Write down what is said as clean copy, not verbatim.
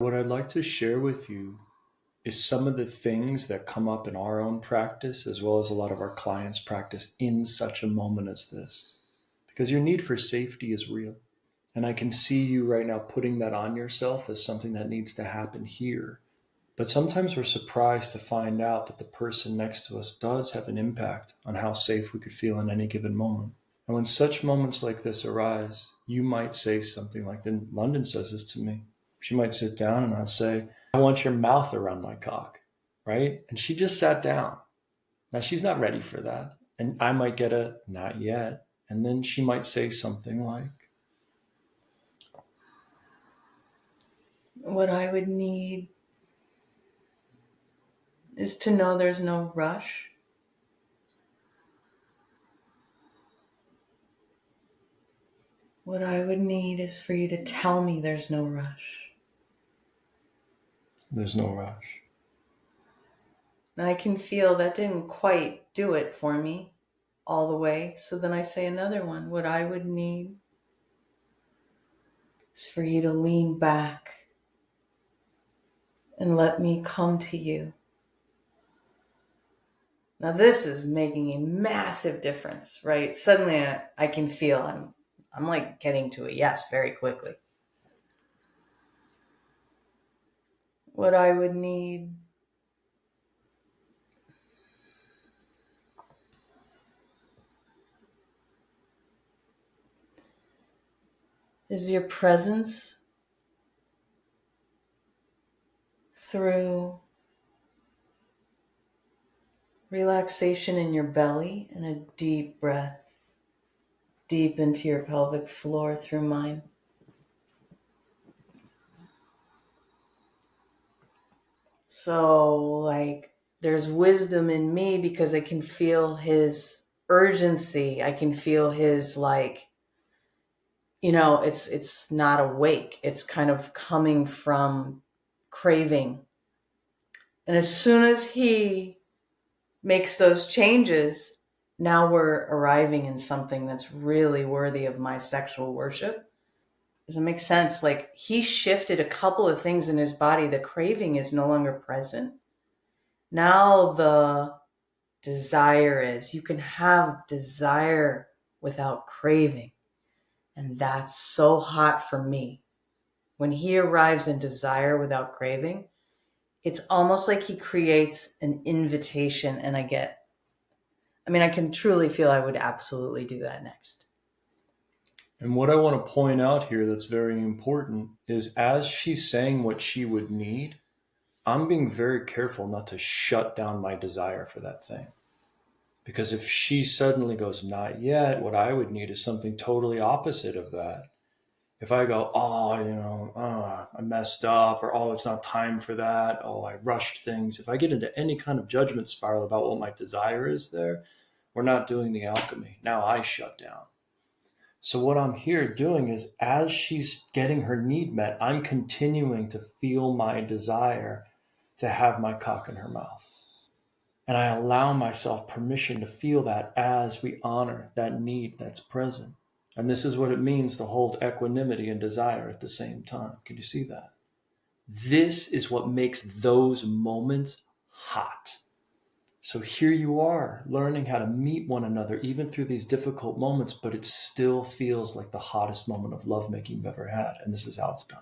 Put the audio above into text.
What I'd like to share with you is some of the things that come up in our own practice, as well as a lot of our clients' practice in such a moment as this. Because your need for safety is real. And I can see you right now putting that on yourself as something that needs to happen here. But sometimes we're surprised to find out that the person next to us does have an impact on how safe we could feel in any given moment. And when such moments like this arise, you might say something like, then London says this to me. She might sit down and I'll say, I want your mouth around my cock, right? And she just sat down. Now she's not ready for that. And I might get a not yet. And then she might say something like, what I would need is to know there's no rush. What I would need is for you to tell me there's no rush. there's no rush. And I can feel that didn't quite do it for me all the way. So then I say another one. What I would need is for you to lean back and let me come to you. Now this is making a massive difference, right? Suddenly I can feel I'm like getting to a yes very quickly. What I would need is your presence through relaxation in your belly and a deep breath deep into your pelvic floor through mine. So like there's wisdom in me because I can feel his urgency. I can feel his it's not awake. It's kind of coming from craving. And as soon as he makes those changes, now we're arriving in something that's really worthy of my sexual worship. Does it make sense? Like he shifted a couple of things in his body. The craving is no longer present. Now the desire is. You can have desire without craving. And that's so hot for me. When he arrives in desire without craving, it's almost like he creates an invitation and I can truly feel I would absolutely do that next. And what I want to point out here that's very important is as she's saying what she would need, I'm being very careful not to shut down my desire for that thing. Because if she suddenly goes, not yet, what I would need is something totally opposite of that. If I go, I messed up, or it's not time for that, I rushed things. If I get into any kind of judgment spiral about what my desire is there, we're not doing the alchemy. Now I shut down. So what I'm here doing is as she's getting her need met, I'm continuing to feel my desire to have my cock in her mouth. And I allow myself permission to feel that as we honor that need that's present. And this is what it means to hold equanimity and desire at the same time. Can you see that? This is what makes those moments hot. So here you are, learning how to meet one another, even through these difficult moments, but it still feels like the hottest moment of lovemaking you've ever had. And this is how it's done.